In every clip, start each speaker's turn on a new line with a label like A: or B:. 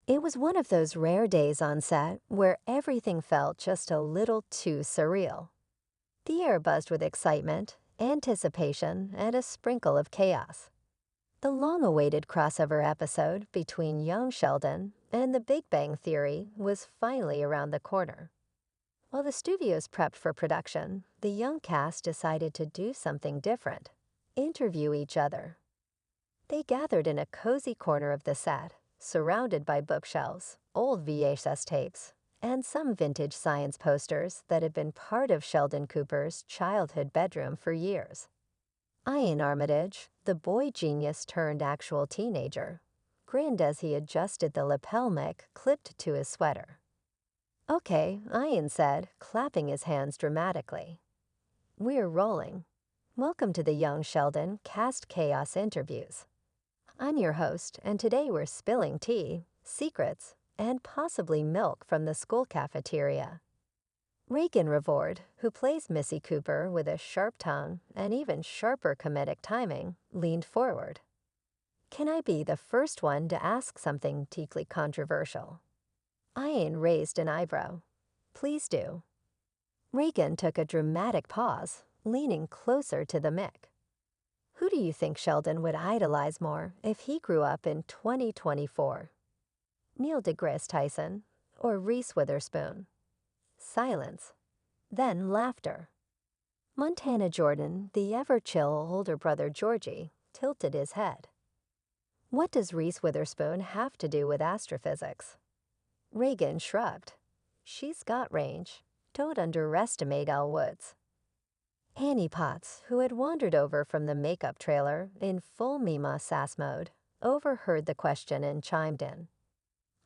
A: It was one of those rare days on set where everything felt just a little too surreal. The air buzzed with excitement, anticipation, and a sprinkle of chaos. The long-awaited crossover episode between Young Sheldon and The Big Bang Theory was finally around the corner. While the studios prepped for production, the young cast decided to do something different: interview each other. They gathered in a cozy corner of the set, surrounded by bookshelves, old VHS tapes, and some vintage science posters that had been part of Sheldon Cooper's childhood bedroom for years. Ian Armitage, the boy genius turned actual teenager, grinned as he adjusted the lapel neck clipped to his sweater. "Okay," Ian said, clapping his hands dramatically. "We're rolling. Welcome to the Young Sheldon Cast Chaos Interviews. I'm your host, and today we're spilling tea, secrets, and possibly milk from the school cafeteria." Reagan Revord, who plays Missy Cooper with a sharp tongue and even sharper comedic timing, leaned forward. "Can I be the first one to ask something deeply controversial?" Ian raised an eyebrow. "Please do." Reagan took a dramatic pause, leaning closer to the mic. "Who do you think Sheldon would idolize more if he grew up in 2024? Neil deGrasse Tyson or Reese Witherspoon?" Silence. Then laughter. Montana Jordan, the ever-chill older brother Georgie, tilted his head. "What does Reese Witherspoon have to do with astrophysics?" Reagan shrugged. "She's got range. Don't underestimate Elle Woods." Annie Potts, who had wandered over from the makeup trailer in full Mima sass mode, overheard the question and chimed in.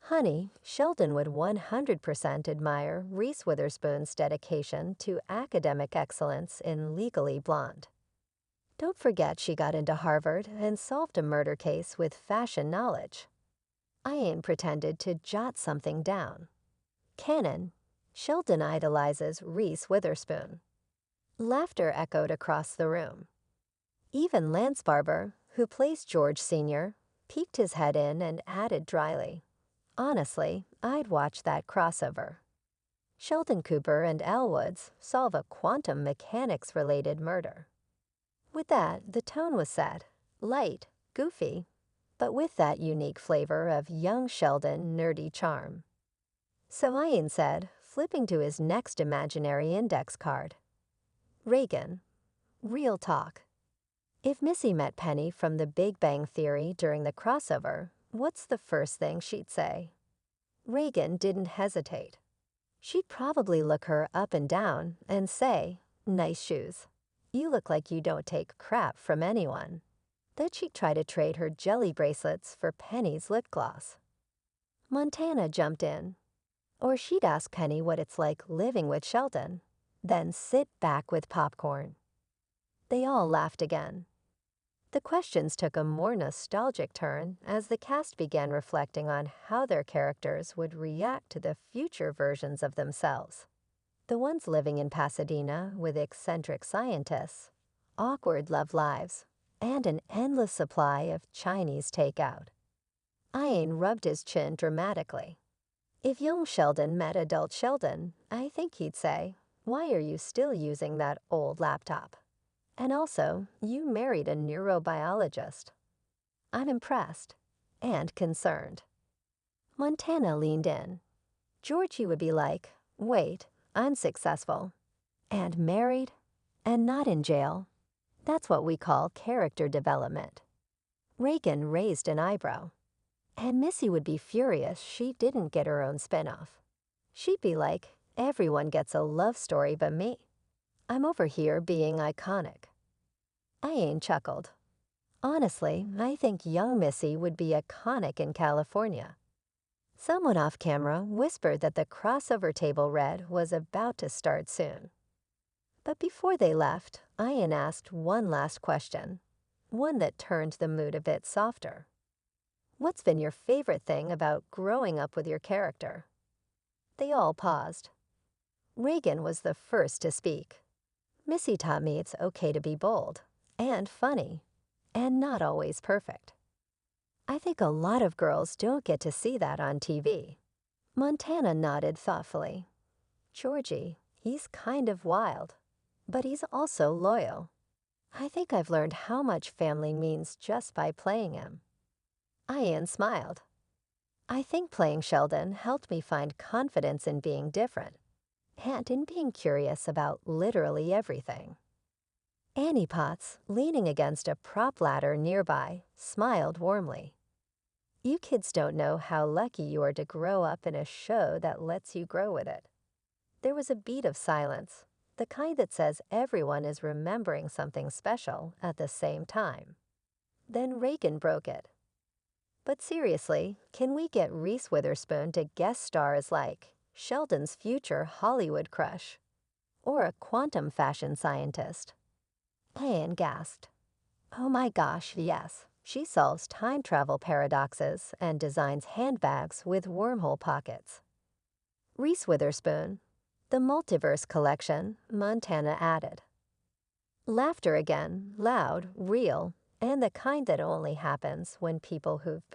A: "Honey, Sheldon would 100% admire Reese Witherspoon's dedication to academic excellence in Legally Blonde. Don't forget she got into Harvard and solved a murder case with fashion knowledge." Ian pretended to jot something down. "Canon, Sheldon idolizes Reese Witherspoon." Laughter echoed across the room. Even Lance Barber, who plays George Sr., peeked his head in and added dryly, "Honestly, I'd watch that crossover. Sheldon Cooper and Elle Woods solve a quantum mechanics-related murder." With that, the tone was set, light, goofy, but with that unique flavor of young Sheldon nerdy charm. So Ian said, flipping to his next imaginary index card, "Reagan, real talk. If Missy met Penny from The Big Bang Theory during the crossover, what's the first thing she'd say?" Reagan didn't hesitate. "She'd probably look her up and down and say, 'Nice shoes. You look like you don't take crap from anyone.' Then she'd try to trade her jelly bracelets for Penny's lip gloss." Montana jumped in. "Or she'd ask Penny what it's like living with Sheldon, then sit back with popcorn." They all laughed again. The questions took a more nostalgic turn as the cast began reflecting on how their characters would react to the future versions of themselves. The ones living in Pasadena with eccentric scientists, awkward love lives, and an endless supply of Chinese takeout. Ian rubbed his chin dramatically. "If young Sheldon met adult Sheldon, I think he'd say, 'Why are you still using that old laptop? And also, you married a neurobiologist.' I'm impressed and concerned." Montana leaned in. Georgie would be like, "Wait, I'm successful. And married, and not in jail. That's what we call character development." Reagan raised an eyebrow. "And Missy would be furious she didn't get her own spinoff. She'd be like, 'Everyone gets a love story but me. I'm over here being iconic.'" Ian chuckled. "Honestly, I think young Missy would be iconic in California." Someone off camera whispered that the crossover table read was about to start soon. But before they left, Ian asked one last question, one that turned the mood a bit softer. "What's been your favorite thing about growing up with your character?" They all paused. Reagan was the first to speak. "Missy taught me it's okay to be bold, and funny, and not always perfect." I think a lot of girls don't get to see that on TV. Montana nodded thoughtfully. Georgie, he's kind of wild, but he's also loyal. I think I've learned how much family means just by playing him. Ian smiled. I think playing Sheldon helped me find confidence in being different and in being curious about literally everything. Annie Potts, leaning against a prop ladder nearby, smiled warmly. You kids don't know how lucky you are to grow up in a show that lets you grow with it. There was a beat of silence, the kind that says everyone is remembering something special at the same time. Then Reagan broke it. But seriously, can we get Reese Witherspoon to guest star as like Sheldon's future Hollywood crush? Or a quantum fashion scientist? Anne gasped. Oh my gosh, yes. She solves time travel paradoxes and designs handbags with wormhole pockets. Reese Witherspoon, the Multiverse Collection, Montana added. Laughter again, loud, real, and the kind that only happens when people who've